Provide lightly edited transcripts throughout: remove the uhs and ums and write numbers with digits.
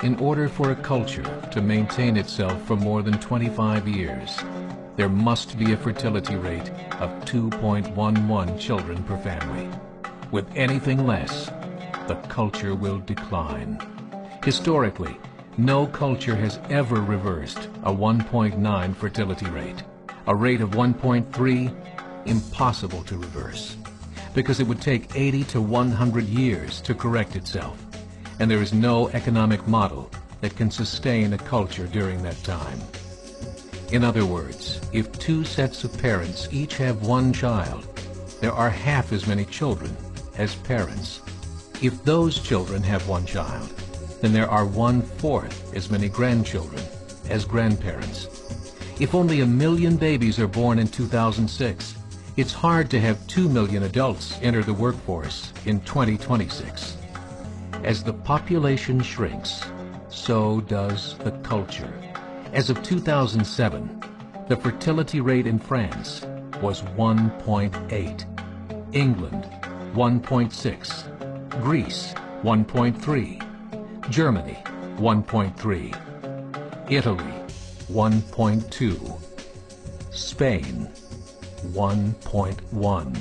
In order for a culture to maintain itself for more than 25 years, there must be a fertility rate of 2.11 children per family. With anything less, the culture will decline. Historically, no culture has ever reversed a 1.9 fertility rate. A rate of 1.3, impossible to reverse, because it would take 80 to 100 years to correct itself, and there is no economic model that can sustain a culture during that time. In other words, if two sets of parents each have one child, there are half as many children as parents. If those children have one child, then there are 1/4 as many grandchildren as grandparents. If only 1 million babies are born in 2006, it's hard to have 2 million adults enter the workforce in 2026. As the population shrinks, so does the culture. As of 2007, the fertility rate in France was 1.8, England 1.6, Greece 1.3, Germany 1.3, Italy 1.2, Spain 1.1.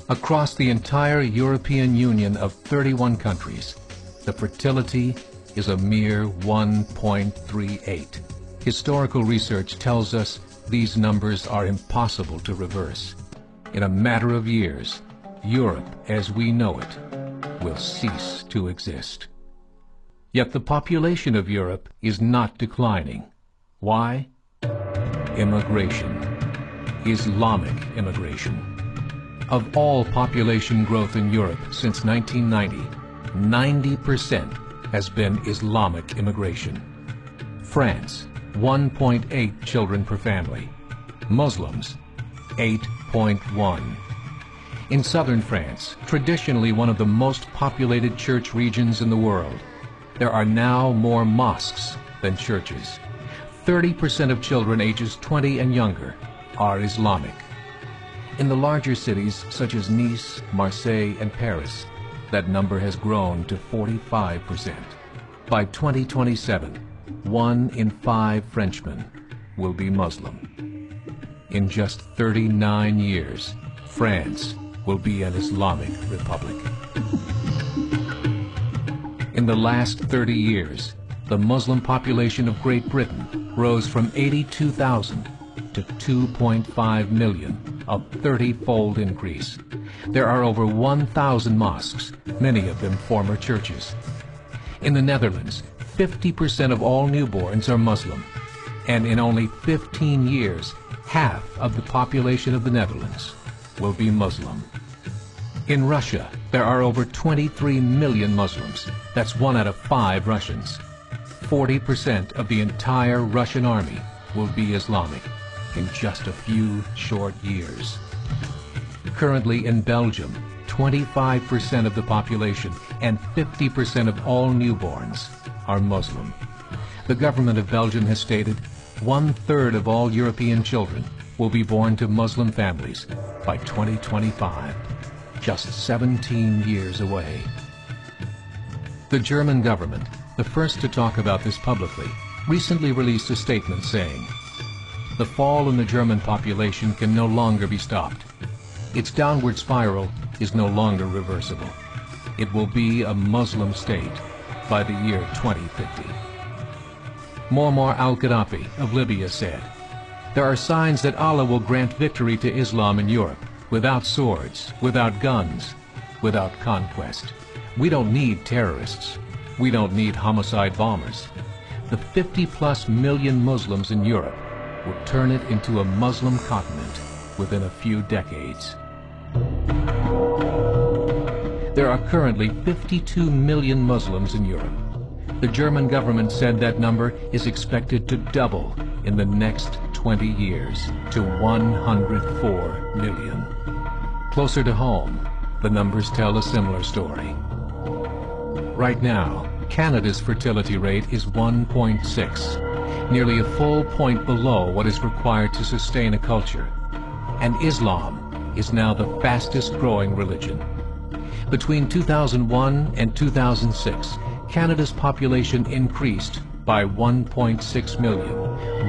Across the entire European Union of 31 countries, the fertility is a mere 1.38. Historical research tells us these numbers are impossible to reverse. In a matter of years, Europe as we know it will cease to exist. Yet the population of Europe is not declining. Why? Immigration. Islamic immigration. Of all population growth in Europe since 1990, 90% has been Islamic immigration. France, 1.8 children per family. Muslims, 8.1. In southern France, traditionally one of the most populated church regions in the world, there are now more mosques than churches. 30% of children ages 20 and younger are Islamic. In the larger cities such as Nice, Marseille, and Paris, that number has grown to 45%. By 2027, 1 in 5 Frenchmen will be Muslim. In just 39 years, France will be an Islamic republic. In the last 30 years, the Muslim population of Great Britain rose from 82,000 to 2.5 million, a 30-fold increase. There are over 1,000 mosques, many of them former churches. In the Netherlands, 50% of all newborns are Muslim, and in only 15 years, half of the population of the Netherlands will be Muslim. In Russia, there are over 23 million Muslims. That's 1 out of 5 Russians. 40% of the entire Russian army will be Islamic in just a few short years. Currently in Belgium, 25% of the population and 50% of all newborns are Muslim. The government of Belgium has stated 1/3 of all European children will be born to Muslim families by 2025, just 17 years away. The German government, the first to talk about this publicly, recently released a statement saying, "The fall in the German population can no longer be stopped. Its downward spiral is no longer reversible. It will be a Muslim state by the year 2050. Muammar al-Gaddafi of Libya said, "There are signs that Allah will grant victory to Islam in Europe, without swords, without guns, without conquest. We don't need terrorists. We don't need homicide bombers. The 50+ million Muslims in Europe will turn it into a Muslim continent within a few decades." There are currently 52 million Muslims in Europe. The German government said that number is expected to double in the next 20 years to 104 million. Closer to home, the numbers tell a similar story. Right now, Canada's fertility rate is 1.6, nearly a full point below what is required to sustain a culture. And Islam is now the fastest growing religion. Between 2001 and 2006, Canada's population increased by 1.6 million,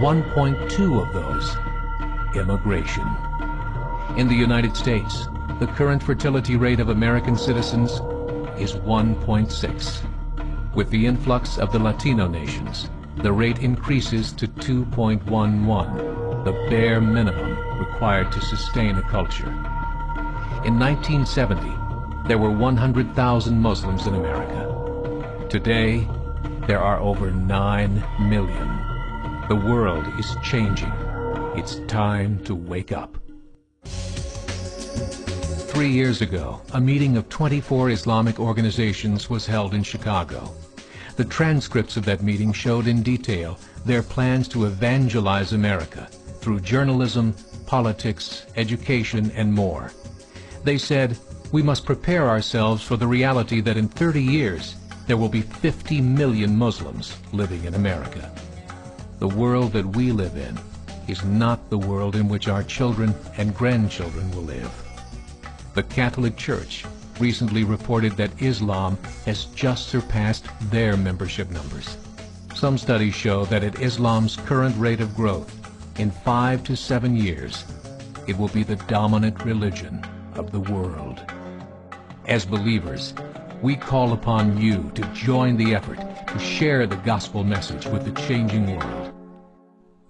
1.2 of those immigration. In the United States, the current fertility rate of American citizens is 1.6. With the influx of the Latino nations, the rate increases to 2.11, the bare minimum required to sustain a culture. In 1970, there were 100,000 Muslims in America. Today, there are over 9 million. The world is changing. It's time to wake up. 3 years ago, a meeting of 24 Islamic organizations was held in Chicago. The transcripts of that meeting showed in detail their plans to evangelize America through journalism, politics, education, and more. They said, we must prepare ourselves for the reality that in 30 years, there will be 50 million Muslims living in America. The world that we live in is not the world in which our children and grandchildren will live. The Catholic Church recently reported that Islam has just surpassed their membership numbers. Some studies show that at Islam's current rate of growth, in 5 to 7 years, it will be the dominant religion of the world. As believers, we call upon you to join the effort to share the gospel message with the changing world.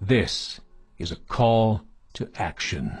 This is a call to action.